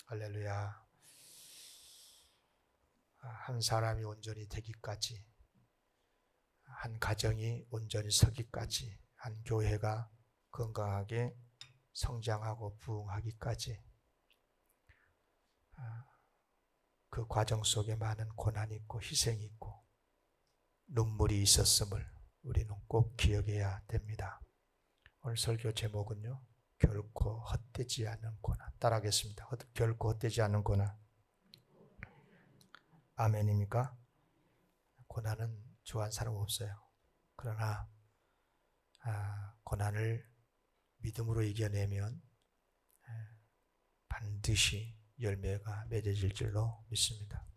할렐루야. 한 사람이 온전히 되기까지, 한 가정이 온전히 서기까지, 한 교회가 건강하게 성장하고 부흥하기까지 그 과정 속에 많은 고난이 있고 희생이 있고 눈물이 있었음을 우리는 꼭 기억해야 됩니다. 오늘 설교 제목은요, 결코 헛되지 않은 고난. 따라하겠습니다. 결코 헛되지 않은 고난. 아멘입니까? 고난은 좋아하는 사람 없어요. 그러나 고난을 믿음으로 이겨내면 반드시 열매가 맺어질 줄로 믿습니다.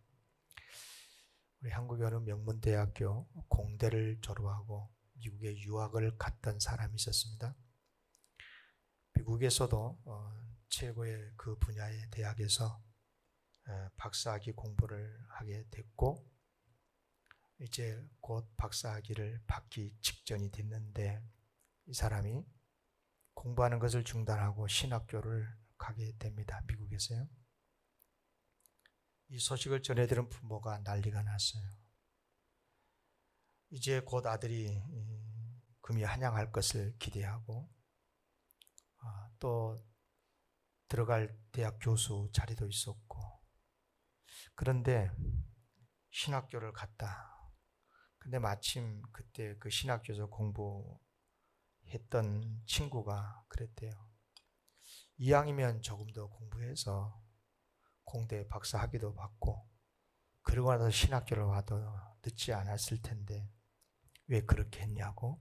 우리 한국에 어느 명문대학교 공대를 졸업하고 미국에 유학을 갔던 사람이 있었습니다. 미국에서도 최고의 그 분야의 대학에서 박사학위 공부를 하게 됐고 이제 곧 박사학위를 받기 직전이 됐는데 이 사람이 공부하는 것을 중단하고 신학교를 가게 됩니다. 미국에서요. 이 소식을 전해들은 부모가 난리가 났어요. 이제 곧 아들이 금이 한양할 것을 기대하고 또 들어갈 대학 교수 자리도 있었고, 그런데 신학교를 갔다. 근데 마침 그때 그 신학교에서 공부했던 친구가 그랬대요. 이왕이면 조금 더 공부해서 공대 박사 학위도 받고 그러고 나서 신학교를 와도 늦지 않았을 텐데 왜 그렇게 했냐고.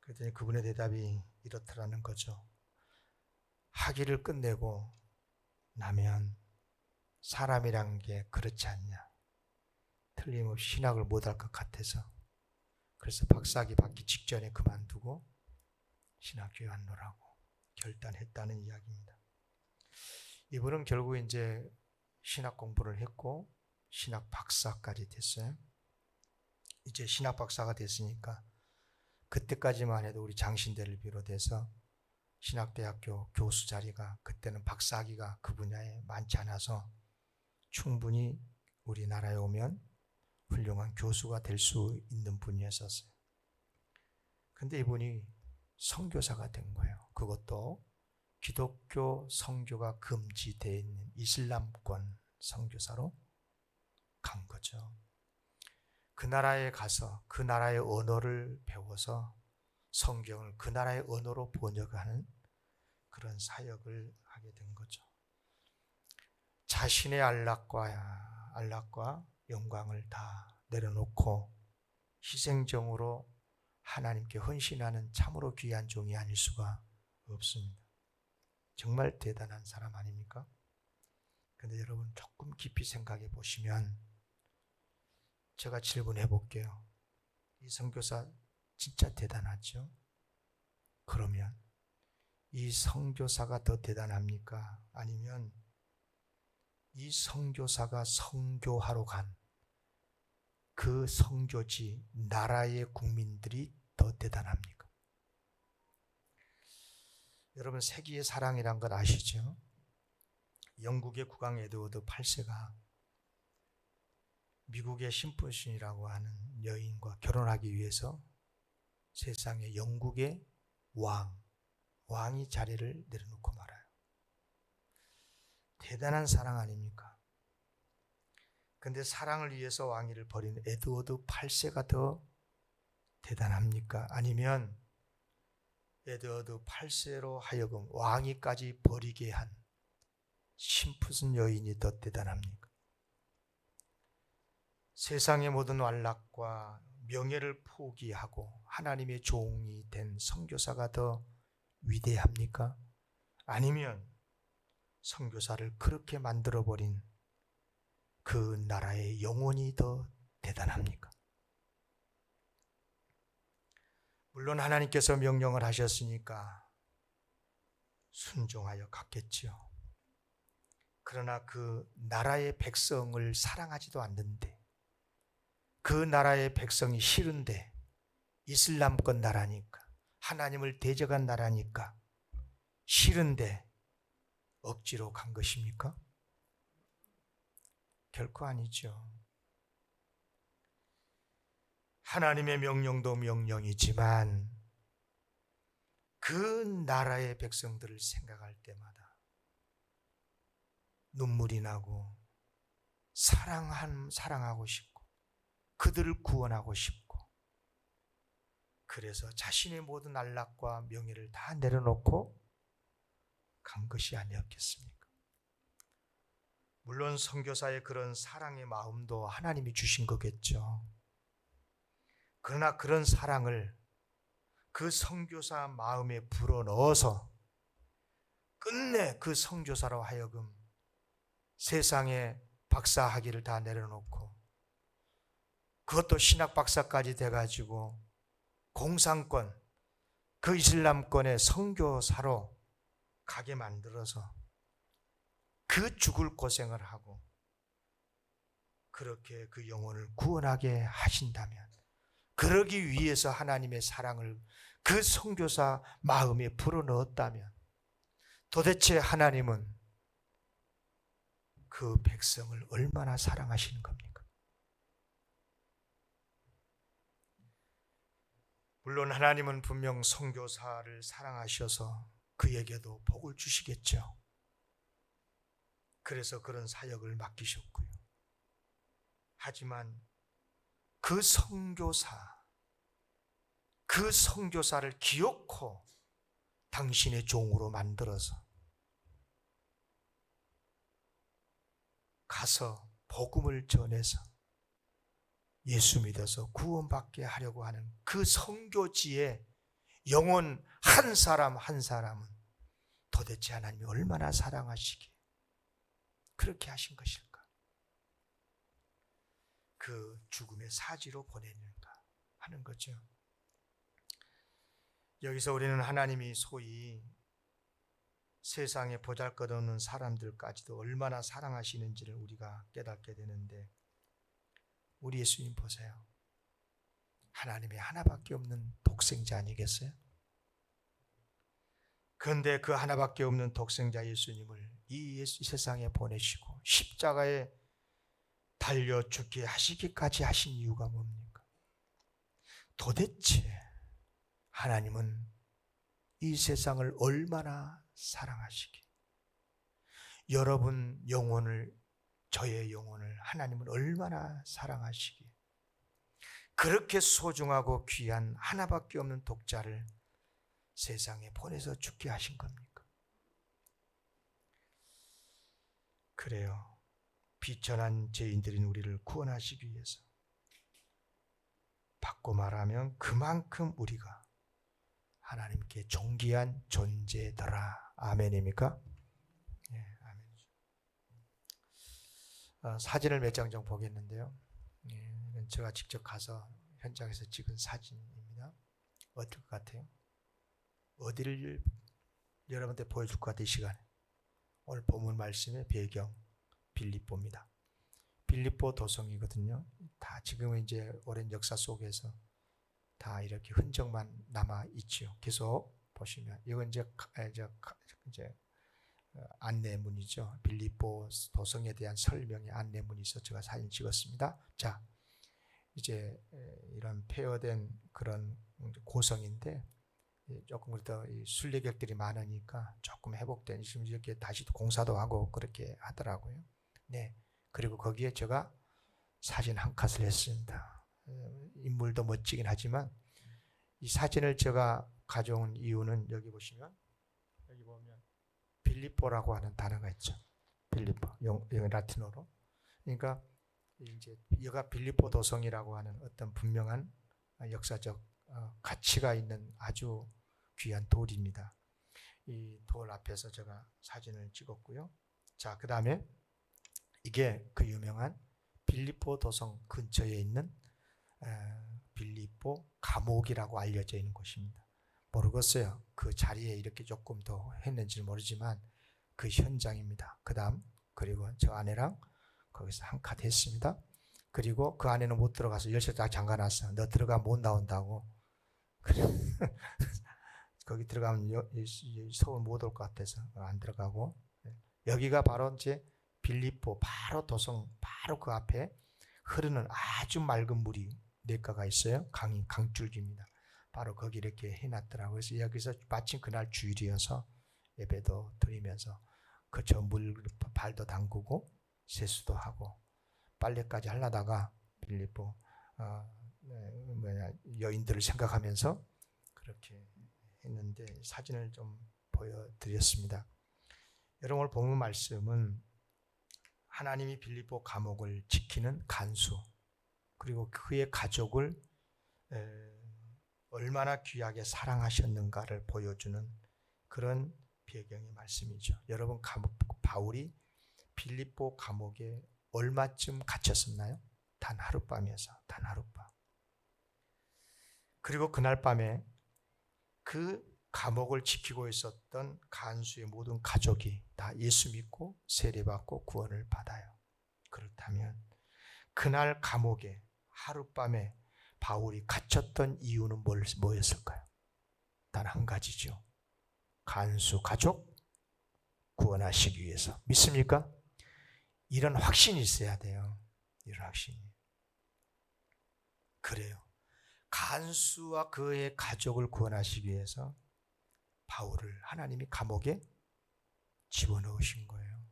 그랬더니 그분의 대답이 이렇더라는 거죠. 학위를 끝내고 나면 사람이란 게 그렇지 않냐. 틀림없이 신학을 못할 것 같아서 그래서 박사학위 받기 직전에 그만두고 신학교에 왔노라고 결단했다는 이야기입니다. 이분은 결국 이제 신학 공부를 했고 신학 박사까지 됐어요. 이제 신학 박사가 됐으니까 그때까지만 해도 우리 장신대를 비롯해서 신학대학교 교수 자리가 그때는 박사학위가 그 분야에 많지 않아서 충분히 우리나라에 오면 훌륭한 교수가 될 수 있는 분이었었어요. 근데 이분이 선교사가 된 거예요. 그것도 기독교 선교가 금지되어 있는 이슬람권 선교사로 간 거죠. 그 나라에 가서 그 나라의 언어를 배워서 성경을 그 나라의 언어로 번역하는 그런 사역을 하게 된 거죠. 자신의 안락과 영광을 다 내려놓고 희생정으로 하나님께 헌신하는 참으로 귀한 종이 아닐 수가 없습니다. 정말 대단한 사람 아닙니까? 그런데 여러분 조금 깊이 생각해 보시면 제가 질문해 볼게요. 이 선교사 진짜 대단하죠? 그러면 이 선교사가 더 대단합니까? 아니면 이 선교사가 선교하러 간 그 선교지 나라의 국민들이 더 대단합니까? 여러분 세기의 사랑이란 걸 아시죠? 영국의 국왕 에드워드 8세가 미국의 심부신이라고 하는 여인과 결혼하기 위해서 세상에 영국의 왕이 자리를 내려놓고 말아요. 대단한 사랑 아닙니까? 근데 사랑을 위해서 왕위를 버린 에드워드 8세가 더 대단합니까? 아니면 에드워드 8세로 하여금 왕위까지 버리게 한 심부슨 여인이 더 대단합니까? 세상의 모든 안락과 명예를 포기하고 하나님의 종이 된 선교사가 더 위대합니까? 아니면 선교사를 그렇게 만들어버린 그 나라의 영혼이 더 대단합니까? 물론 하나님께서 명령을 하셨으니까 순종하여 갔겠지요. 그러나 그 나라의 백성을 사랑하지도 않는데, 그 나라의 백성이 싫은데, 이슬람권 나라니까, 하나님을 대적한 나라니까 싫은데 억지로 간 것입니까? 결코 아니죠. 하나님의 명령도 명령이지만 그 나라의 백성들을 생각할 때마다 눈물이 나고 사랑하고 싶고 그들을 구원하고 싶고, 그래서 자신의 모든 안락과 명예를 다 내려놓고 간 것이 아니었겠습니까? 물론 선교사의 그런 사랑의 마음도 하나님이 주신 거겠죠. 그러나 그런 사랑을 그 선교사 마음에 불어넣어서 끝내 그 선교사로 하여금 세상에 박사학위를 다 내려놓고, 그것도 신학 박사까지 돼가지고 공산권, 그 이슬람권의 선교사로 가게 만들어서 그 죽을 고생을 하고 그렇게 그 영혼을 구원하게 하신다면, 그러기 위해서 하나님의 사랑을 그 선교사 마음에 불어넣었다면, 도대체 하나님은 그 백성을 얼마나 사랑하시는 겁니까? 물론 하나님은 분명 선교사를 사랑하셔서 그에게도 복을 주시겠죠. 그래서 그런 사역을 맡기셨고요. 하지만 그 선교사를 기어코 당신의 종으로 만들어서 가서 복음을 전해서 예수 믿어서 구원받게 하려고 하는 그 선교지의 영혼 한 사람 한 사람은 도대체 하나님이 얼마나 사랑하시기에 그렇게 하신 것일까? 그 죽음의 사지로 보내는가 하는 거죠. 여기서 우리는 하나님이 소위 세상에 보잘것없는 사람들까지도 얼마나 사랑하시는지를 우리가 깨닫게 되는데, 우리 예수님 보세요. 하나님의 하나밖에 없는 독생자 아니겠어요? 그런데 그 하나밖에 없는 독생자 예수님을 이 세상에 보내시고 십자가에 달려 죽게 하시기까지 하신 이유가 뭡니까? 도대체 하나님은 이 세상을 얼마나 사랑하시기, 여러분 영혼을, 저의 영혼을 하나님은 얼마나 사랑하시기, 그렇게 소중하고 귀한 하나밖에 없는 독자를 세상에 보내서 죽게 하신 겁니까? 그래요. 비천한 죄인들인 우리를 구원하시기 위해서, 바꿔 말하면 그만큼 우리가 하나님께 존귀한 존재더라. 아멘입니까? 네, 아멘. 사진을 몇 장 좀 보겠는데요. 이건 제가 직접 가서 현장에서 찍은 사진입니다. 어떨 것 같아요? 어디를 여러분한테 보여줄 것 같아요, 이 시간에? 오늘 본문 말씀의 배경, 빌립보입니다. 빌립보 도성이거든요. 다 지금은 이제 오랜 역사 속에서 다 이렇게 흔적만 남아 있죠. 계속 보시면 이건 이제 안내문이죠. 빌립보 도성에 대한 설명의 안내문이 있어 제가 사진 찍었습니다. 자, 이제 이런 폐허된 그런 고성인데 조금 그래도 순례객들이 많으니까 조금 회복된, 지금 이렇게 다시 공사도 하고 그렇게 하더라고요. 네, 그리고 거기에 제가 사진 한 컷을 했습니다. 인물도 멋지긴 하지만 이 사진을 제가 가져온 이유는 여기 보시면, 여기 보면 빌립보라고 하는 단어가 있죠. 빌립보, 라틴어로. 그러니까 이제 여가 빌립보 도성이라고 하는 어떤 분명한 역사적 가치가 있는 아주 귀한 돌입니다. 이 돌 앞에서 제가 사진을 찍었고요. 자, 그 다음에 이게 그 유명한 빌립보 도성 근처에 있는 빌립보 감옥이라고 알려져 있는 곳입니다. 모르겠어요. 그 자리에 이렇게 조금 더 했는지는 모르지만 그 현장입니다. 그 다음, 그리고 저 아내랑 거기서 한 컷 했습니다. 그리고 그 안에는 못 들어가서 열쇠 딱 잠가놨어. 너 들어가면 못 나온다고. 거기 들어가면 서울 못 올 것 같아서 안 들어가고. 여기가 바로 이제 빌립보 바로 도성 바로 그 앞에 흐르는 아주 맑은 물이 냇가가 있어요. 강줄기입니다. 바로 거기 이렇게 해놨더라고요. 그래서 여기서 마침 그날 주일이어서 예배도 드리면서 그저 물 발도 담그고 세수도 하고 빨래까지 하려다가 빌립보 여인들을 생각하면서 그렇게 했는데 사진을 좀 보여드렸습니다. 여러분 오늘 본문 말씀은 하나님이 빌립보 감옥을 지키는 간수 그리고 그의 가족을 얼마나 귀하게 사랑하셨는가를 보여주는 그런 배경의 말씀이죠. 여러분 바울이 빌립보 감옥에 얼마쯤 갇혔었나요? 단 하룻밤이어서 단 하룻밤. 그리고 그날 밤에 그 감옥을 지키고 있었던 간수의 모든 가족이 다 예수 믿고 세례받고 구원을 받아요. 그렇다면 그날 감옥에 하룻밤에 바울이 갇혔던 이유는 뭐였을까요? 단 한 가지죠. 간수 가족 구원하시기 위해서. 믿습니까? 이런 확신이 있어야 돼요. 이런 확신이. 그래요. 간수와 그의 가족을 구원하시기 위해서 바울을 하나님이 감옥에 집어넣으신 거예요.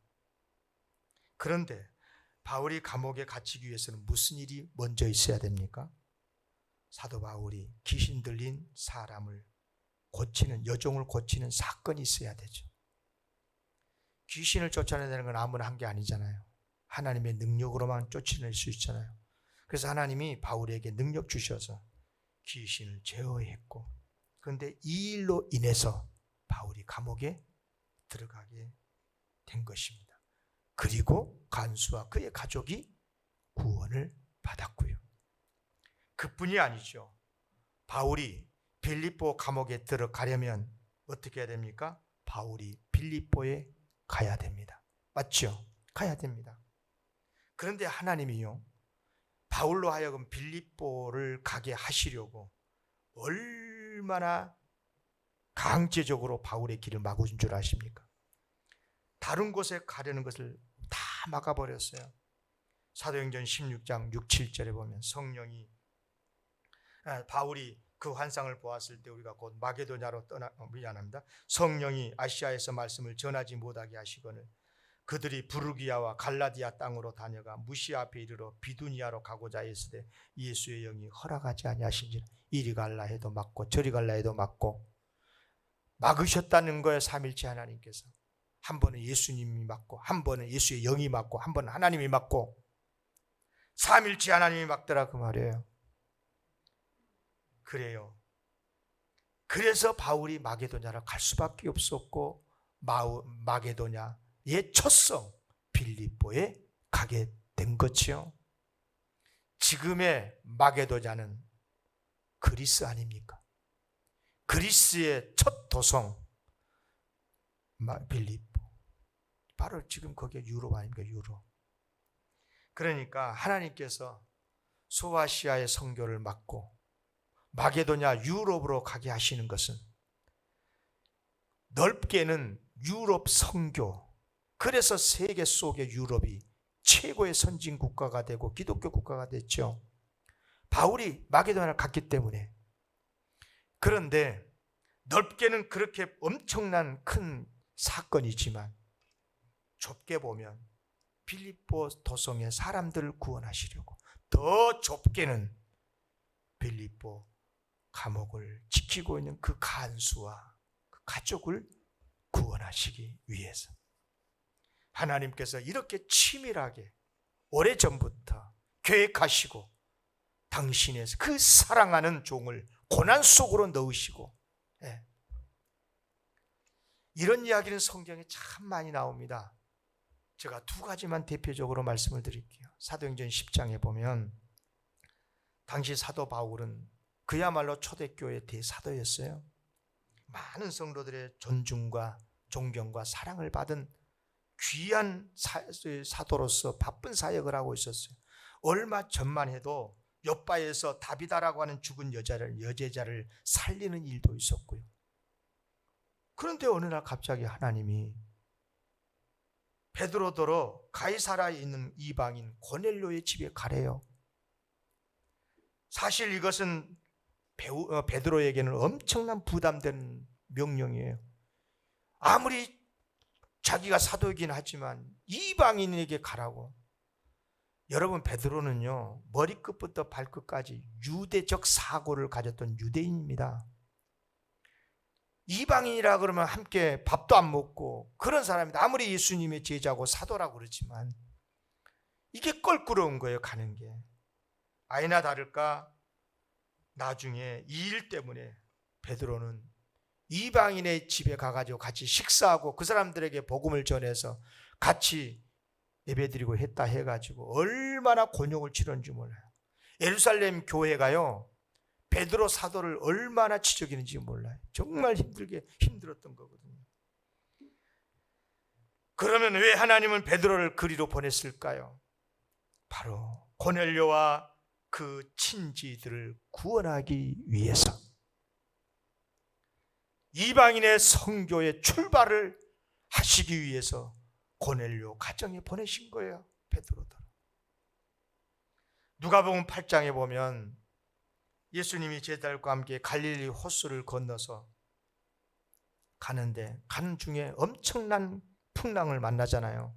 그런데 바울이 감옥에 갇히기 위해서는 무슨 일이 먼저 있어야 됩니까? 사도 바울이 귀신 들린 사람을 고치는, 여종을 고치는 사건이 있어야 되죠. 귀신을 쫓아내는 건 아무나 한 게 아니잖아요. 하나님의 능력으로만 쫓아낼 수 있잖아요. 그래서 하나님이 바울에게 능력 주셔서 귀신을 제어했고, 그런데 이 일로 인해서 바울이 감옥에 들어가게 된 것입니다. 그리고 간수와 그의 가족이 구원을 받았고요. 그뿐이 아니죠. 바울이 빌립보 감옥에 들어가려면 어떻게 해야 됩니까? 바울이 빌립보에 가야 됩니다. 맞죠? 가야 됩니다. 그런데 하나님이요, 바울로 하여금 빌립보를 가게 하시려고 얼마나 강제적으로 바울의 길을 막으신 줄 아십니까? 다른 곳에 가려는 것을 다 막아버렸어요. 사도행전 16장 6, 7절에 보면 성령이, 바울이 그 환상을 보았을 때 우리가 곧 마게도냐로 성령이 아시아에서 말씀을 전하지 못하게 하시거늘 그들이 부르기아와 갈라디아 땅으로 다녀가 무시아 앞에 이르러 비두니아로 가고자 했으되 예수의 영이 허락하지 아니하신지라. 이리 갈라 해도 막고 저리 갈라 해도 막고 막으셨다는 거예요. 삼일째 하나님께서. 한 번은 예수님이 막고, 한 번은 예수의 영이 막고, 한 번은 하나님이 막고, 삼일째 하나님이 막더라 그 말이에요. 그래요. 그래서 바울이 마게도냐로 갈 수밖에 없었고, 마게도냐의 첫성 빌립보에 가게 된 거지요. 지금의 마게도냐는 그리스 아닙니까? 그리스의 첫 도성 빌립보. 바로 지금 거기에 유럽 아닙니까? 유럽. 그러니까 하나님께서 소아시아의 선교를 막고 마게도냐 유럽으로 가게 하시는 것은 넓게는 유럽 선교, 그래서 세계 속의 유럽이 최고의 선진 국가가 되고 기독교 국가가 됐죠. 바울이 마게도냐를 갔기 때문에. 그런데 넓게는 그렇게 엄청난 큰 사건이지만 좁게 보면 빌립보 도성의 사람들을 구원하시려고 더 좁게는 빌립보 감옥을 지키고 있는 그 간수와 그 가족을 구원하시기 위해서 하나님께서 이렇게 치밀하게 오래전부터 계획하시고 당신의 그 사랑하는 종을 고난 속으로 넣으시고, 이런 이야기는 성경에 참 많이 나옵니다. 제가 두 가지만 대표적으로 말씀을 드릴게요. 사도행전 10장에 보면 당시 사도 바울은 그야말로 초대교회 대사도였어요. 많은 성도들의 존중과 존경과 사랑을 받은 귀한 사도로서 바쁜 사역을 하고 있었어요. 얼마 전만 해도 욥바에서 다비다라고 하는 죽은 여제자를 살리는 일도 있었고요. 그런데 어느 날 갑자기 하나님이 베드로더러 가이사라에 있는 이방인 고넬료의 집에 가래요. 사실 이것은 베드로에게는 엄청난 부담되는 명령이에요. 아무리 자기가 사도이긴 하지만 이방인에게 가라고. 여러분, 베드로는요, 머리끝부터 발끝까지 유대적 사고를 가졌던 유대인입니다. 이방인이라 그러면 함께 밥도 안 먹고 그런 사람이다. 아무리 예수님의 제자고 사도라고 그러지만 이게 껄끄러운 거예요, 가는 게. 아니나 다를까 나중에 이 일 때문에 베드로는 이방인의 집에 가가지고 같이 식사하고 그 사람들에게 복음을 전해서 같이 예배드리고 했다 해가지고 얼마나 곤욕을 치렀는지 몰라요. 예루살렘 교회가요, 베드로 사도를 얼마나 지적이는지 몰라요. 정말 힘들었던 거거든요. 그러면 왜 하나님은 베드로를 그리로 보냈을까요? 바로 고넬료와 그 친지들을 구원하기 위해서, 이방인의 선교의 출발을 하시기 위해서 고넬료 가정에 보내신 거예요, 베드로들. 누가복음 8장에 보면 예수님이 제자들과 함께 갈릴리 호수를 건너서 가는데 가는 중에 엄청난 풍랑을 만나잖아요.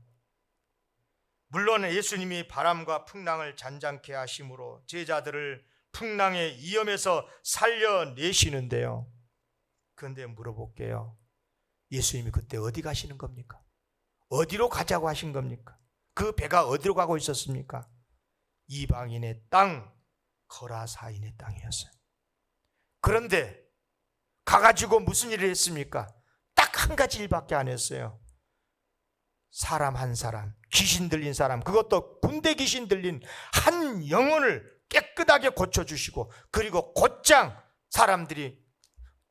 물론 예수님이 바람과 풍랑을 잔잔케 하심으로 제자들을 풍랑의 위험에서 살려내시는데요. 그런데 물어볼게요. 예수님이 그때 어디 가시는 겁니까? 어디로 가자고 하신 겁니까? 그 배가 어디로 가고 있었습니까? 이방인의 땅, 거라사인의 땅이었어요. 그런데 가가지고 무슨 일을 했습니까? 딱 한 가지 일밖에 안 했어요. 사람 한 사람, 귀신 들린 사람, 그것도 군대 귀신 들린 한 영혼을 깨끗하게 고쳐주시고, 그리고 곧장 사람들이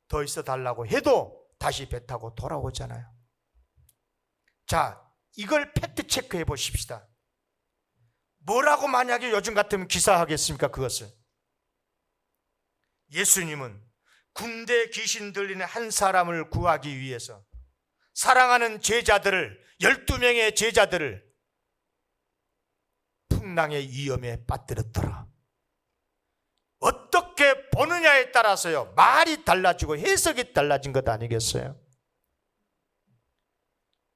더 있어 달라고 해도 다시 배 타고 돌아오잖아요. 자, 이걸 팩트 체크해 보십시다. 뭐라고 만약에 요즘 같으면 기사하겠습니까? 그것을. 예수님은 군대 귀신 들리는 한 사람을 구하기 위해서 사랑하는 제자들을, 12명의 제자들을 풍랑의 위험에 빠뜨렸더라. 어떻게 보느냐에 따라서요, 말이 달라지고 해석이 달라진 것 아니겠어요?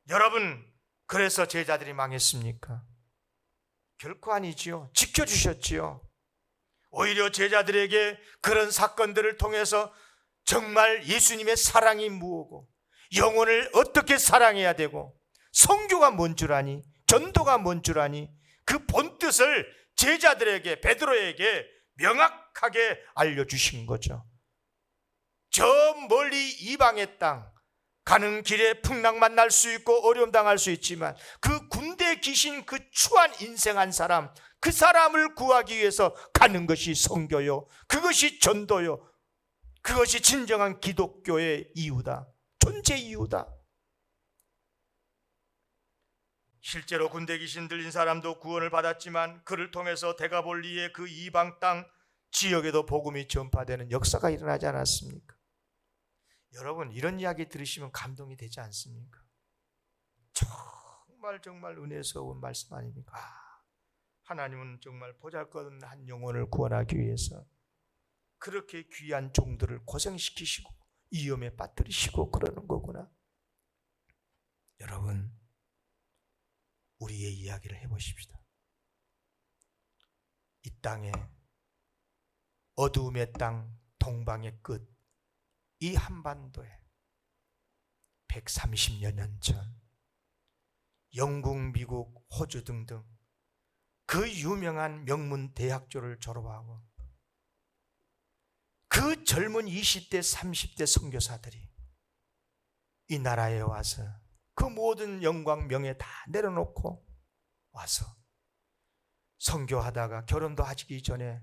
여러분, 그래서 제자들이 망했습니까? 결코 아니지요. 지켜주셨지요. 오히려 제자들에게 그런 사건들을 통해서 정말 예수님의 사랑이 무엇고, 영혼을 어떻게 사랑해야 되고, 선교가 뭔 줄 아니, 전도가 뭔 줄 아니, 그 본뜻을 제자들에게, 베드로에게 명확하게 알려주신 거죠. 저 멀리 이방의 땅, 가는 길에 풍랑 만날 수 있고 어려움 당할 수 있지만 그 군대 귀신, 그 추한 인생 한 사람, 그 사람을 구하기 위해서 가는 것이 선교요, 그것이 전도요, 그것이 진정한 기독교의 이유다, 존재 이유다. 실제로 군대 귀신 들린 사람도 구원을 받았지만 그를 통해서 데가볼리의 그 이방 땅 지역에도 복음이 전파되는 역사가 일어나지 않았습니까? 여러분, 이런 이야기 들으시면 감동이 되지 않습니까? 정말 은혜스러운 말씀 아닙니까? 하나님은 정말 보잘것없는 한 영혼을 구원하기 위해서 그렇게 귀한 종들을 고생시키시고 위험에 빠뜨리시고 그러는 거구나. 여러분, 우리의 이야기를 해보십시다. 이 땅에, 어두움의 땅, 동방의 끝, 이 한반도에 130여 년 전 영국, 미국, 호주 등등 그 유명한 명문 대학교를 졸업하고 그 젊은 20대, 30대 선교사들이 이 나라에 와서 그 모든 영광, 명예 다 내려놓고 와서 선교하다가 결혼도 하기 전에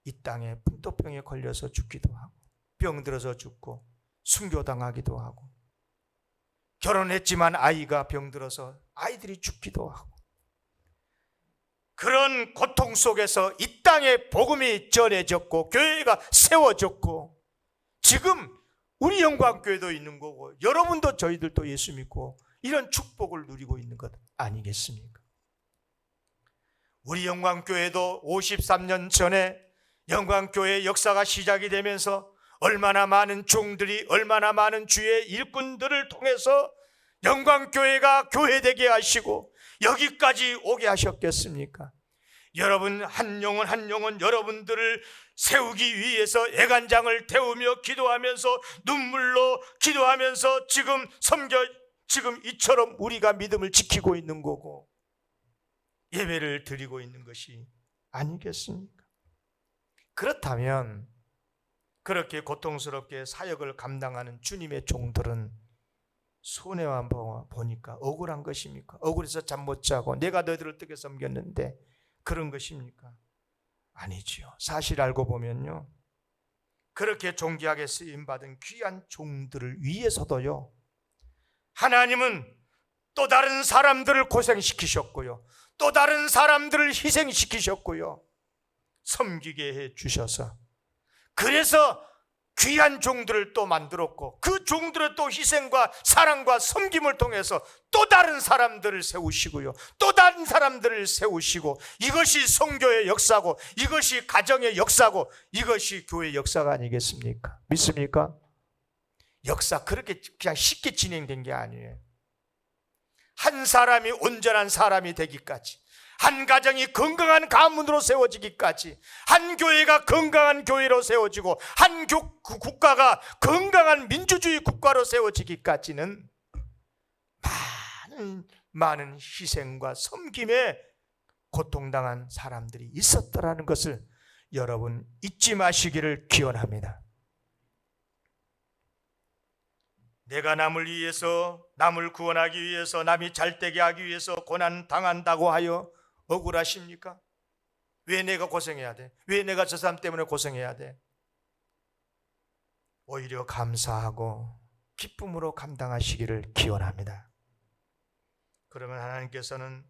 이 땅에 풍토병에 걸려서 죽기도 하고, 병들어서 죽고, 순교당하기도 하고, 결혼했지만 아이가 병들어서 아이들이 죽기도 하고, 그런 고통 속에서 이 땅에 복음이 전해졌고 교회가 세워졌고, 지금 우리 영광교회도 있는 거고 여러분도 저희들도 예수 믿고 이런 축복을 누리고 있는 것 아니겠습니까? 우리 영광교회도 53년 전에 영광교회 역사가 시작이 되면서 얼마나 많은 종들이, 얼마나 많은 주의 일꾼들을 통해서 영광교회가 교회되게 하시고 여기까지 오게 하셨겠습니까? 여러분 한 영혼 한 영혼 여러분들을 세우기 위해서 애간장을 태우며 기도하면서 눈물로 기도하면서 지금 이처럼 우리가 믿음을 지키고 있는 거고 예배를 드리고 있는 것이 아니겠습니까? 그렇다면 그렇게 고통스럽게 사역을 감당하는 주님의 종들은 손해만 보니까 억울한 것입니까? 억울해서 잠 못 자고 내가 너희들을 어떻게 섬겼는데 그런 것입니까? 아니지요. 사실 알고 보면요, 그렇게 존귀하게 쓰임받은 귀한 종들을 위해서도요, 하나님은 또 다른 사람들을 고생시키셨고요, 또 다른 사람들을 희생시키셨고요, 섬기게 해 주셔서, 그래서 귀한 종들을 또 만들었고 그 종들의 또 희생과 사랑과 섬김을 통해서 또 다른 사람들을 세우시고요, 또 다른 사람들을 세우시고, 이것이 성교의 역사고 이것이 가정의 역사고 이것이 교회의 역사가 아니겠습니까? 믿습니까? 역사 그렇게 그냥 쉽게 진행된 게 아니에요. 한 사람이 온전한 사람이 되기까지, 한 가정이 건강한 가문으로 세워지기까지, 한 교회가 건강한 교회로 세워지고 한 국가가 건강한 민주주의 국가로 세워지기까지는 많은 희생과 섬김에 고통당한 사람들이 있었더라는 것을 여러분 잊지 마시기를 기원합니다. 내가 남을 위해서, 남을 구원하기 위해서, 남이 잘되게 하기 위해서 고난 당한다고 하여 억울하십니까? 왜 내가 고생해야 돼? 왜 내가 저 사람 때문에 고생해야 돼? 오히려 감사하고 기쁨으로 감당하시기를 기원합니다. 그러면 하나님께서는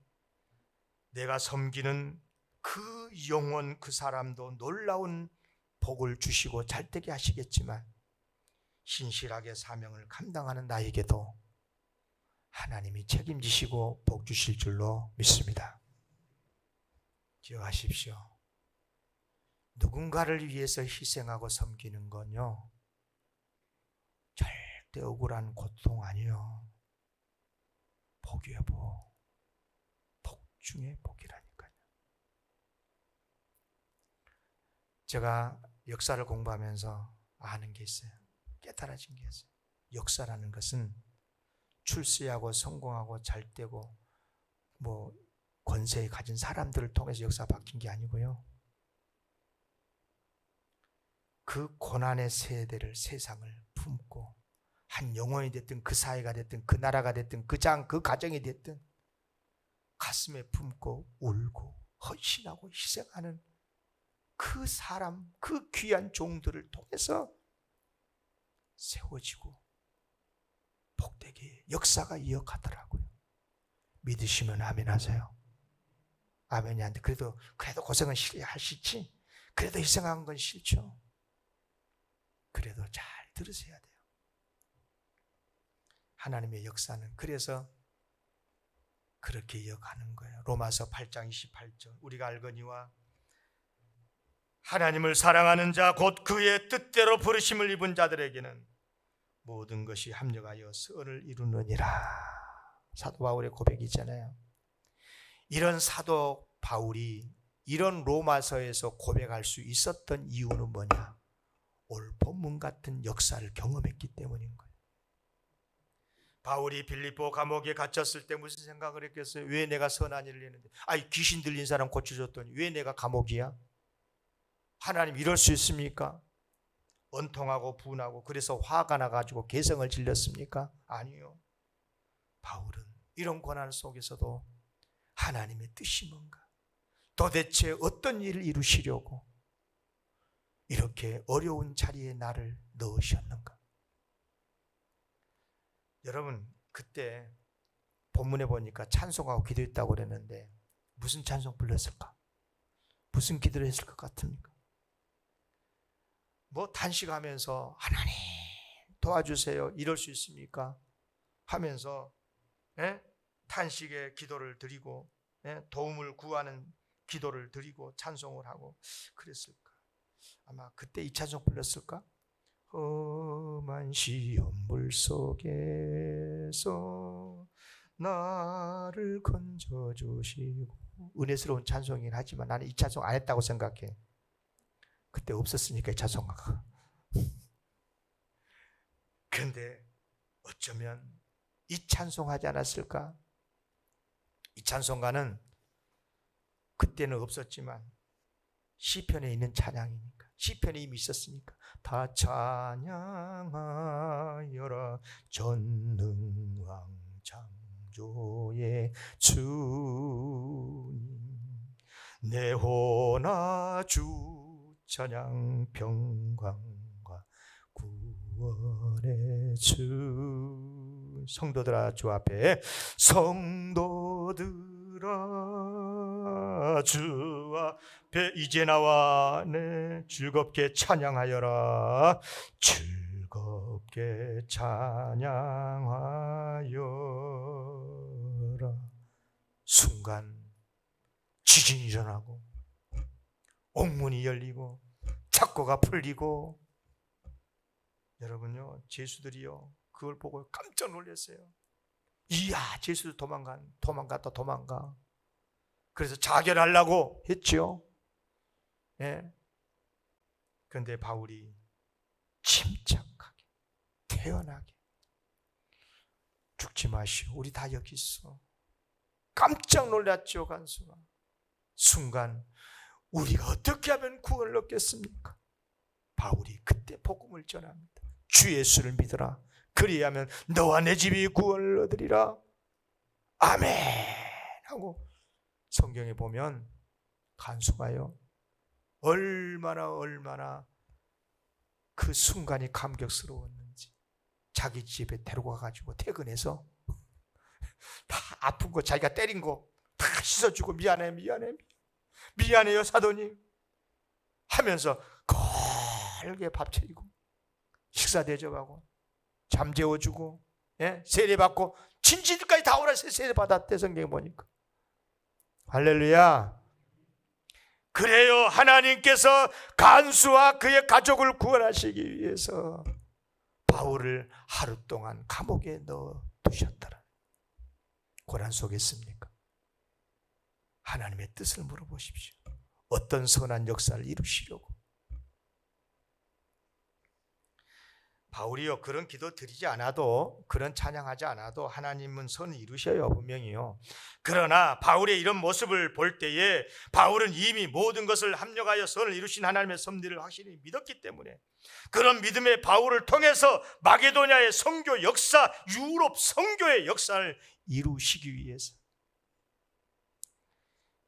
내가 섬기는 그 영혼, 그 사람도 놀라운 복을 주시고 잘되게 하시겠지만 신실하게 사명을 감당하는 나에게도 하나님이 책임지시고 복 주실 줄로 믿습니다. 기억하십시오. 누군가를 위해서 희생하고 섬기는 건요, 절대 억울한 고통 아니요, 복이에요. 복 중에 복이라니까요. 제가 역사를 공부하면서 아는 게 있어요. 깨달아진 게 있어요. 역사라는 것은 출세하고 성공하고 잘되고 권세에 가진 사람들을 통해서 역사가 바뀐 게 아니고요, 그 고난의 세대를, 세상을 품고 한 영혼이 됐든 그 사회가 됐든 그 나라가 됐든 그 가정이 됐든 가슴에 품고 울고 헌신하고 희생하는 그 사람, 그 귀한 종들을 통해서 세워지고 복되게 역사가 이어가더라고요. 믿으시면 아멘 하세요. 아멘이 안 돼. 그래도 고생은 하시지. 그래도 희생한 건 싫죠. 그래도 잘 들으셔야 돼요. 하나님의 역사는 그래서 그렇게 이어가는 거예요. 로마서 8장 28절 우리가 알거니와 하나님을 사랑하는 자 곧 그의 뜻대로 부르심을 입은 자들에게는 모든 것이 합력하여 선을 이루느니라. 사도 바울의 고백이잖아요. 이런 사도 바울이 이런 로마서에서 고백할 수 있었던 이유는 뭐냐? 오늘 본문 같은 역사를 경험했기 때문인 거예요. 바울이 빌립보 감옥에 갇혔을 때 무슨 생각을 했겠어요? 왜 내가 선한 일을 했는데, 귀신 들린 사람 고쳐줬더니 왜 내가 감옥이야? 하나님 이럴 수 있습니까? 원통하고 분하고 그래서 화가 나가지고 개성을 질렸습니까? 아니요. 바울은 이런 고난 속에서도 하나님의 뜻이 뭔가, 도대체 어떤 일을 이루시려고 이렇게 어려운 자리에 나를 넣으셨는가? 여러분, 그때 본문에 보니까 찬송하고 기도했다고 그랬는데 무슨 찬송 불렀을까? 무슨 기도를 했을 것 같습니까? 단식하면서 하나님 도와주세요 이럴 수 있습니까? 하면서 탄식의 기도를 드리고 도움을 구하는 기도를 드리고 찬송을 하고 그랬을까? 아마 그때 이 찬송 불렀을까? 험한 시험물 속에서 나를 건져주시고. 은혜스러운 찬송이긴 하지만 나는 이 찬송 안 했다고 생각해. 그때 없었으니까 이 찬송가가. 그런데 어쩌면 이 찬송하지 않았을까? 이 찬송가는 그때는 없었지만 시편에 있는 찬양이니까, 시편에 이미 있었으니까. 다 찬양하여라 전능왕 창조의 주님, 내 호나 주 찬양 평강과 구원의 주. 성도들아, 주 앞에 성도들아 주 앞에 이제 나와 내 즐겁게 찬양하여라. 즐겁게 찬양하여라. 순간 지진이 일어나고 옥문이 열리고 착고가 풀리고, 여러분요, 제수들이요 그걸 보고 깜짝 놀랐어요. 이야, 제수들 도망가. 그래서 자결하려고 했죠. 그런데 바울이 침착하게 태연하게, 죽지 마시오, 우리 다 여기 있어. 깜짝 놀랐죠. 간수가. 순간 우리가 어떻게 하면 구원을 얻겠습니까? 바울이 그때 복음을 전합니다. 주 예수를 믿어라. 그리하면 너와 내 집이 구원을 얻으리라. 아멘 하고, 성경에 보면 간수가요 얼마나 그 순간이 감격스러웠는지 자기 집에 데리고 가가지고 퇴근해서 다 아픈 거, 자기가 때린 거 다 씻어주고 미안해요 사도님 하면서 걸게 밥 차리고 식사 대접하고 잠 재워주고 세례받고 친지들까지 다 오라서 세례받았대. 성경에 보니까. 할렐루야. 그래요, 하나님께서 간수와 그의 가족을 구원하시기 위해서 바울을 하루 동안 감옥에 넣어두셨더라. 고난 속에 있습니까? 하나님의 뜻을 물어보십시오. 어떤 선한 역사를 이루시려고. 바울이요 그런 기도 드리지 않아도, 그런 찬양하지 않아도 하나님은 선을 이루셔요, 분명히요. 그러나 바울의 이런 모습을 볼 때에 바울은 이미 모든 것을 합력하여 선을 이루신 하나님의 섭리를 확실히 믿었기 때문에, 그런 믿음의 바울을 통해서 마게도냐의 선교 역사, 유럽 선교의 역사를 이루시기 위해서.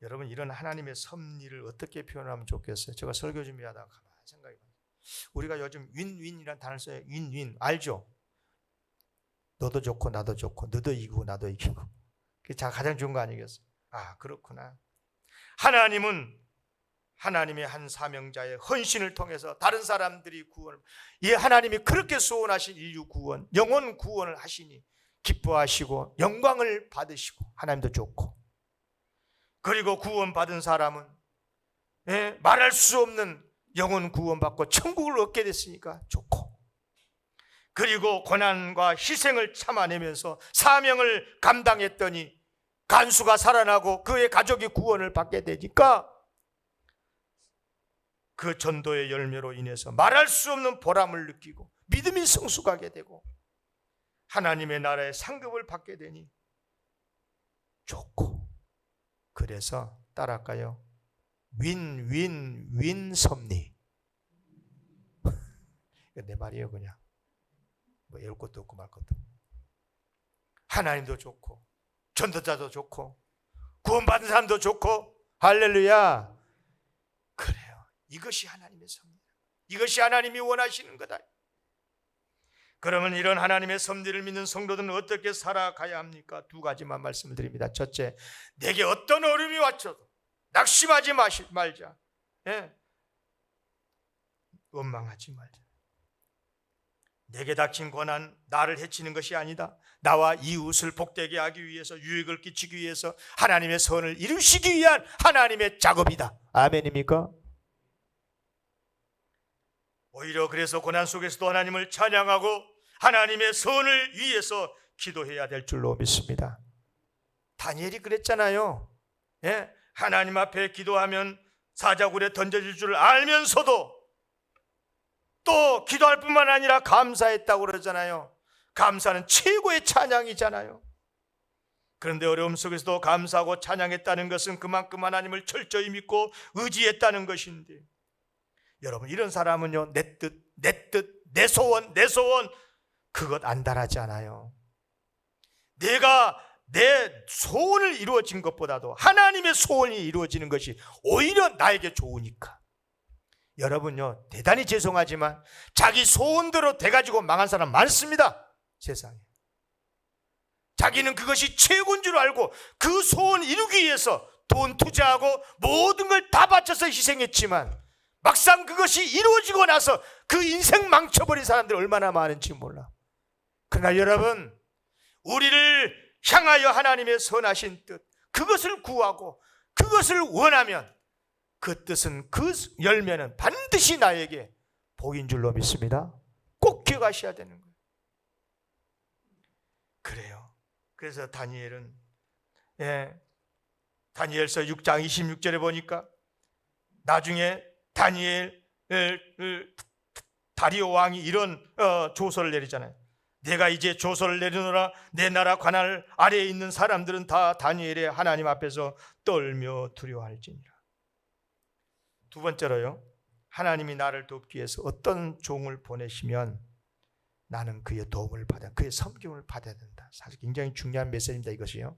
여러분, 이런 하나님의 섭리를 어떻게 표현하면 좋겠어요? 제가 설교 준비하다가 가만히 생각해 봤어요. 우리가 요즘 윈윈이라는 단어를 써요. 윈윈 알죠? 너도 좋고 나도 좋고, 너도 이기고 나도 이기고. 그게 가장 좋은 거 아니겠어요? 아, 그렇구나. 하나님은 하나님의 한 사명자의 헌신을 통해서 다른 사람들이 구원을, 하나님이 그렇게 소원하신 인류 구원, 영혼 구원을 하시니 기뻐하시고 영광을 받으시고, 하나님도 좋고, 그리고 구원받은 사람은 말할 수 없는 영혼 구원받고 천국을 얻게 됐으니까 좋고, 그리고 고난과 희생을 참아내면서 사명을 감당했더니 간수가 살아나고 그의 가족이 구원을 받게 되니까 그 전도의 열매로 인해서 말할 수 없는 보람을 느끼고 믿음이 성숙하게 되고 하나님의 나라의 상급을 받게 되니 좋고, 그래서 따라할까요? 윈윈윈 섭리. 내 말이에요. 그냥 뭐 외울 것도 없고 말 것도 없고. 하나님도 좋고 전도자도 좋고 구원받은 사람도 좋고. 할렐루야. 그래요. 이것이 하나님의 섭리, 이것이 하나님이 원하시는 거다. 그러면 이런 하나님의 섭리를 믿는 성도들은 어떻게 살아가야 합니까? 두 가지만 말씀을 드립니다. 첫째, 내게 어떤 어려움이 왔어도 낙심하지 말자. 원망하지 말자. 내게 닥친 고난 나를 해치는 것이 아니다. 나와 이웃을 복되게 하기 위해서, 유익을 끼치기 위해서 하나님의 선을 이루시기 위한 하나님의 작업이다. 아멘입니까? 오히려 그래서 고난 속에서도 하나님을 찬양하고 하나님의 선을 위해서 기도해야 될 줄로 믿습니다. 다니엘이 그랬잖아요. 예? 하나님 앞에 기도하면 사자굴에 던져질 줄 알면서도 또 기도할 뿐만 아니라 감사했다고 그러잖아요. 감사는 최고의 찬양이잖아요. 그런데 어려움 속에서도 감사하고 찬양했다는 것은 그만큼 하나님을 철저히 믿고 의지했다는 것인데, 여러분, 이런 사람은요, 내 뜻, 내 소원 그것 안달하지 않아요. 내 소원을 이루어진 것보다도 하나님의 소원이 이루어지는 것이 오히려 나에게 좋으니까. 여러분요, 대단히 죄송하지만 자기 소원대로 돼가지고 망한 사람 많습니다. 세상에. 자기는 그것이 최고인 줄 알고 그 소원 이루기 위해서 돈 투자하고 모든 걸 다 바쳐서 희생했지만 막상 그것이 이루어지고 나서 그 인생 망쳐버린 사람들이 얼마나 많은지 몰라. 그러나 여러분, 우리를 향하여 하나님의 선하신 뜻, 그것을 구하고 그것을 원하면 그 뜻은, 그 열매는 반드시 나에게 복인 줄로 믿습니다. 꼭 기억하셔야 되는 거예요. 그래요. 그래서 다니엘은, 다니엘서 6장 26절에 보니까 나중에 다리오 왕이 이런 조서를 내리잖아요. 내가 이제 조서를 내리노라. 내 나라 관할 아래에 있는 사람들은 다 다니엘의 하나님 앞에서 떨며 두려워할지니라. 두 번째로요, 하나님이 나를 돕기 위해서 어떤 종을 보내시면 나는 그의 도움을 받아, 그의 섬김을 받아야 된다. 사실 굉장히 중요한 메시지입니다, 이것이요.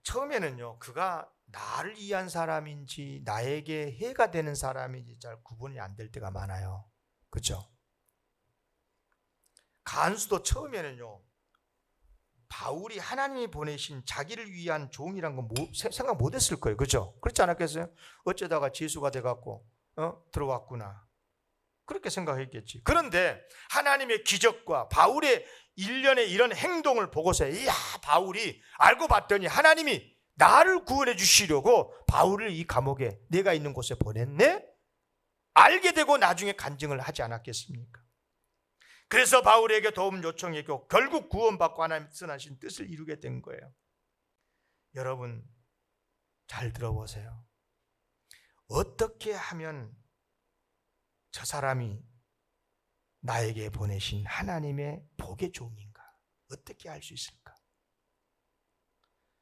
처음에는요, 그가 나를 위한 사람인지 나에게 해가 되는 사람인지 잘 구분이 안 될 때가 많아요. 그렇죠? 간수도 처음에는요, 바울이 하나님이 보내신 자기를 위한 종이란 건 생각 못 했을 거예요. 그렇죠? 그렇지 않았겠어요? 어쩌다가 제수가 돼갖고 들어왔구나, 그렇게 생각했겠지. 그런데 하나님의 기적과 바울의 일련의 이런 행동을 보고서, 이야, 바울이 알고 봤더니 하나님이 나를 구원해 주시려고 바울을 이 감옥에, 내가 있는 곳에 보냈네? 알게 되고 나중에 간증을 하지 않았겠습니까? 그래서 바울에게 도움 요청했고 결국 구원받고 하나님 선하신 뜻을 이루게 된 거예요. 여러분, 잘 들어보세요. 어떻게 하면 저 사람이 나에게 보내신 하나님의 복의 종인가? 어떻게 알 수 있을까?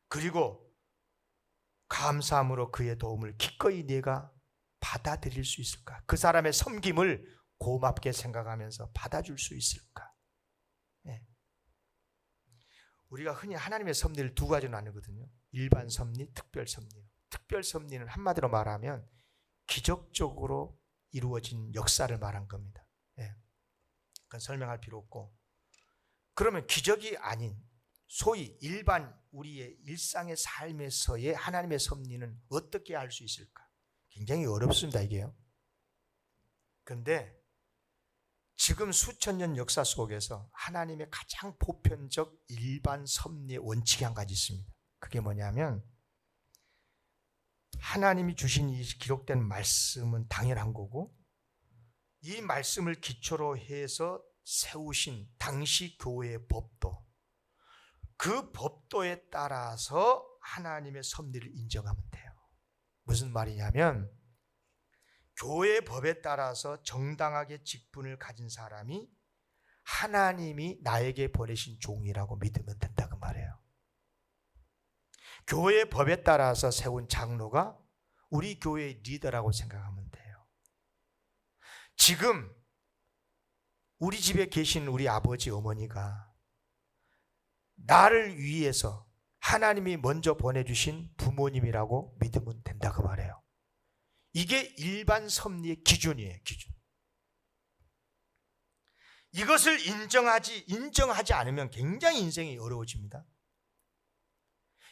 그리고 감사함으로 그의 도움을 기꺼이 내가 받아들일 수 있을까? 그 사람의 섬김을 고맙게 생각하면서 받아줄 수 있을까? 네. 우리가 흔히 하나님의 섭리를 두 가지로 나누거든요. 일반 섭리, 특별 섭리. 특별 섭리는 한마디로 말하면 기적적으로 이루어진 역사를 말한 겁니다. 네. 그건 설명할 필요 없고, 그러면 기적이 아닌 소위 일반 우리의 일상의 삶에서의 하나님의 섭리는 어떻게 알 수 있을까? 굉장히 어렵습니다, 이게요. 그런데 지금 수천 년 역사 속에서 하나님의 가장 보편적 일반 섭리의 원칙이 한 가지 있습니다. 그게 뭐냐면, 하나님이 주신 이 기록된 말씀은 당연한 거고, 이 말씀을 기초로 해서 세우신 당시 교회의 법도, 그 법도에 따라서 하나님의 섭리를 인정하면 돼요. 무슨 말이냐면, 교회 법에 따라서 정당하게 직분을 가진 사람이 하나님이 나에게 보내신 종이라고 믿으면 된다, 그 말이에요. 교회 법에 따라서 세운 장로가 우리 교회의 리더라고 생각하면 돼요. 지금 우리 집에 계신 우리 아버지, 어머니가 나를 위해서 하나님이 먼저 보내주신 부모님이라고 믿으면 된다, 그 말이에요. 이게 일반 섭리의 기준이에요, 기준. 이것을 인정하지 않으면 굉장히 인생이 어려워집니다.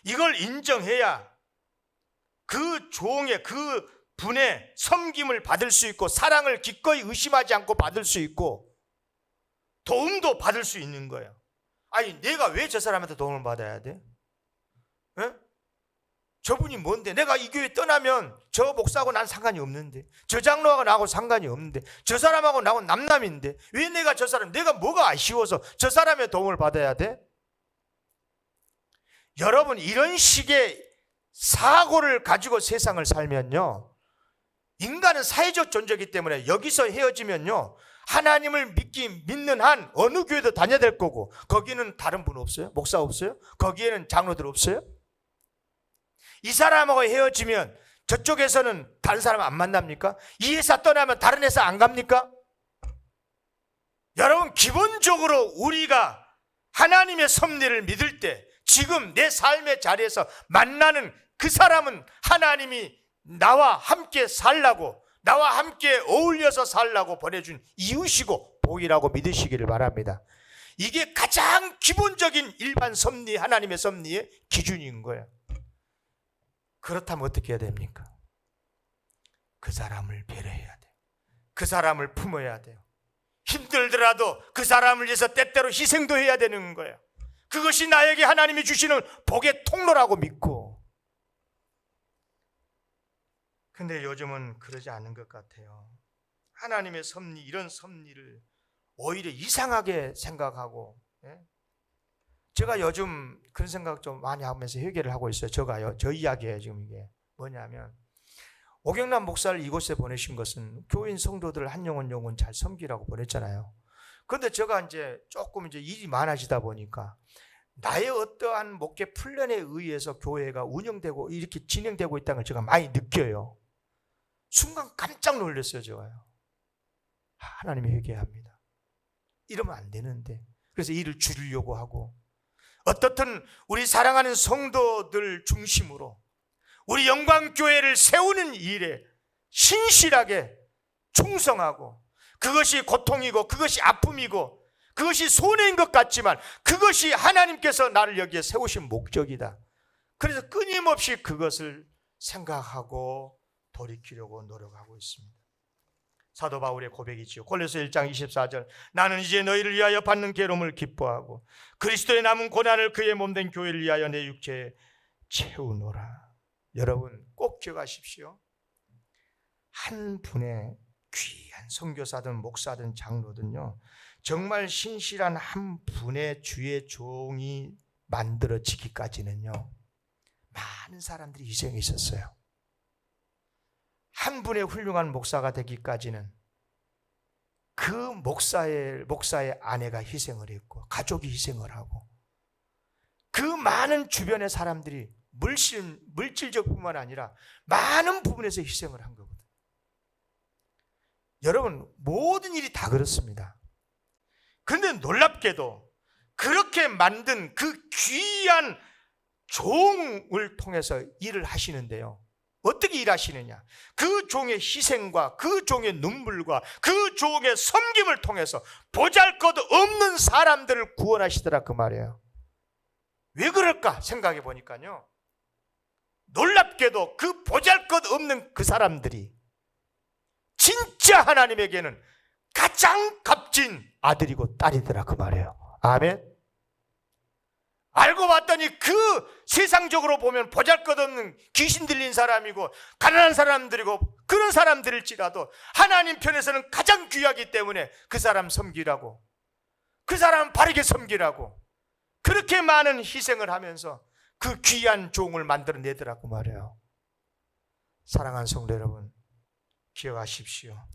이걸 인정해야 그 종의, 그 분의 섬김을 받을 수 있고 사랑을 기꺼이 의심하지 않고 받을 수 있고 도움도 받을 수 있는 거예요. 아니 내가 왜 저 사람한테 도움을 받아야 돼? 에? 저분이 뭔데? 내가 이 교회 떠나면 저 목사하고 난 상관이 없는데, 저 장로하고 나하고 상관이 없는데, 저 사람하고 나하고 남남인데 왜 내가 저 사람, 내가 뭐가 아쉬워서 저 사람의 도움을 받아야 돼? 여러분, 이런 식의 사고를 가지고 세상을 살면요, 인간은 사회적 존재이기 때문에 여기서 헤어지면요, 하나님을 믿는 한 어느 교회도 다녀야 될 거고, 거기는 다른 분 없어요? 목사 없어요? 거기에는 장로들 없어요? 이 사람하고 헤어지면 저쪽에서는 다른 사람 안 만납니까? 이 회사 떠나면 다른 회사 안 갑니까? 여러분, 기본적으로 우리가 하나님의 섭리를 믿을 때 지금 내 삶의 자리에서 만나는 그 사람은 하나님이 나와 함께 살라고, 나와 함께 어울려서 살라고 보내준 이웃이고 복이라고 믿으시기를 바랍니다. 이게 가장 기본적인 일반 섭리, 하나님의 섭리의 기준인 거예요. 그렇다면 어떻게 해야 됩니까? 그 사람을 배려해야 돼요. 그 사람을 품어야 돼요. 힘들더라도 그 사람을 위해서 때때로 희생도 해야 되는 거예요. 그것이 나에게 하나님이 주시는 복의 통로라고 믿고. 근데 요즘은 그러지 않은 것 같아요. 하나님의 섭리, 이런 섭리를 오히려 이상하게 생각하고, 제가 요즘 그런 생각 좀 많이 하면서 회개를 하고 있어요. 저 이야기예요. 지금 이게 뭐냐면, 오경남 목사를 이곳에 보내신 것은 교인 성도들 한 영혼 영혼 잘 섬기라고 보냈잖아요. 그런데 제가 이제 조금 일이 많아지다 보니까 나의 어떠한 목회 훈련에 의해서 교회가 운영되고 이렇게 진행되고 있다는 걸 제가 많이 느껴요. 순간 깜짝 놀랐어요. 제가요. 하나님이 회개합니다. 이러면 안 되는데. 그래서 일을 줄이려고 하고, 어떻든 우리 사랑하는 성도들 중심으로 우리 영광교회를 세우는 일에 신실하게 충성하고, 그것이 고통이고 그것이 아픔이고 그것이 손해인 것 같지만 그것이 하나님께서 나를 여기에 세우신 목적이다. 그래서 끊임없이 그것을 생각하고 돌이키려고 노력하고 있습니다. 사도 바울의 고백이지요. 골로새 1장 24절, 나는 이제 너희를 위하여 받는 괴로움을 기뻐하고 그리스도의 남은 고난을 그의 몸된 교회를 위하여 내 육체에 채우노라. 여러분 꼭 기억하십시오. 한 분의 귀한 선교사든 목사든 장로든요, 정말 신실한 한 분의 주의 종이 만들어지기까지는요, 많은 사람들이 희생이 있었어요. 한 분의 훌륭한 목사가 되기까지는 그 목사의 아내가 희생을 했고, 가족이 희생을 하고, 그 많은 주변의 사람들이 물질적 뿐만 아니라 많은 부분에서 희생을 한 거거든요. 여러분, 모든 일이 다 그렇습니다. 그런데 놀랍게도 그렇게 만든 그 귀한 종을 통해서 일을 하시는데요, 어떻게 일하시느냐? 그 종의 희생과 그 종의 눈물과 그 종의 섬김을 통해서 보잘것없는 사람들을 구원하시더라, 그 말이에요. 왜 그럴까 생각해 보니까요, 놀랍게도 그 보잘것없는 그 사람들이 진짜 하나님에게는 가장 값진 아들이고 딸이더라, 그 말이에요. 아멘. 알고 봤더니 그 세상적으로 보면 보잘것없는 귀신 들린 사람이고 가난한 사람들이고 그런 사람들일지라도 하나님 편에서는 가장 귀하기 때문에 그 사람 섬기라고, 그 사람 바르게 섬기라고 그렇게 많은 희생을 하면서 그 귀한 종을 만들어내더라고 말이에요. 사랑하는 성도 여러분, 기억하십시오.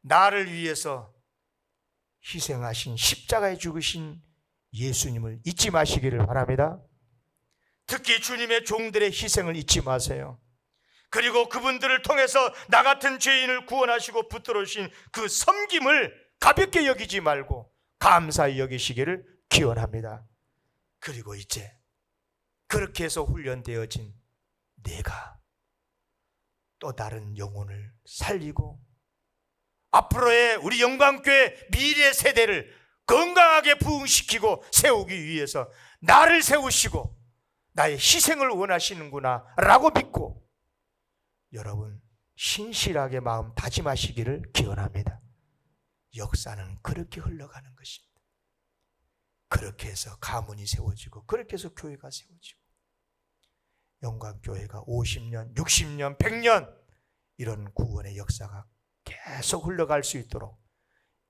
나를 위해서 희생하신, 십자가에 죽으신 예수님을 잊지 마시기를 바랍니다. 특히 주님의 종들의 희생을 잊지 마세요. 그리고 그분들을 통해서 나 같은 죄인을 구원하시고 붙들어주신 그 섬김을 가볍게 여기지 말고 감사히 여기시기를 기원합니다. 그리고 이제 그렇게 해서 훈련되어진 내가 또 다른 영혼을 살리고 앞으로의 우리 영광교회 미래 세대를 건강하게 부흥시키고 세우기 위해서 나를 세우시고 나의 희생을 원하시는구나 라고 믿고 여러분 신실하게 마음 다짐하시기를 기원합니다. 역사는 그렇게 흘러가는 것입니다. 그렇게 해서 가문이 세워지고 그렇게 해서 교회가 세워지고 영광교회가 50년, 60년, 100년 이런 구원의 역사가 계속 흘러갈 수 있도록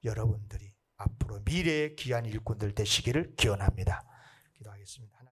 여러분들이 앞으로 미래의 귀한 일꾼들 되시기를 기원합니다. 기도하겠습니다.